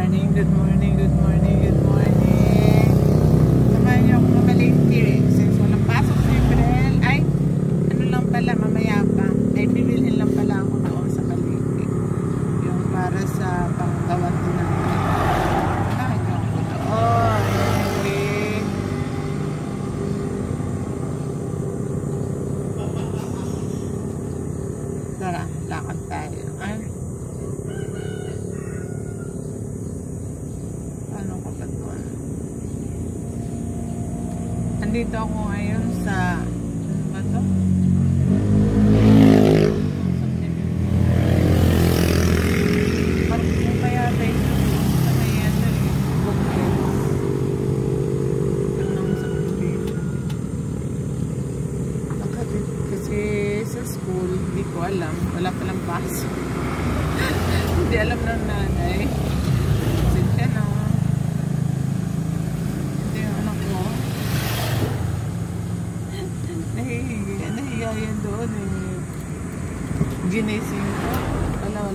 morning, good morning, good morning, good morning. Samahan niyo ako mamalingki. Since walang pasok si April, ay, ano lang pala, mamaya pa. Ay, bibilhin lang pala ako doon sa malingki. Yung para sa panggawat din natin. Samahan niyo ako doon. Okay. Tara, lakad tayo. Ay. Andito ako ngayon sa ano ba to? Parang kaya tayo sa kaya ito kasi sa school hindi ko alam, wala palang pasok. Hindi alam ng nanay. Nahihiya yan doon eh. Ginising ko. Wala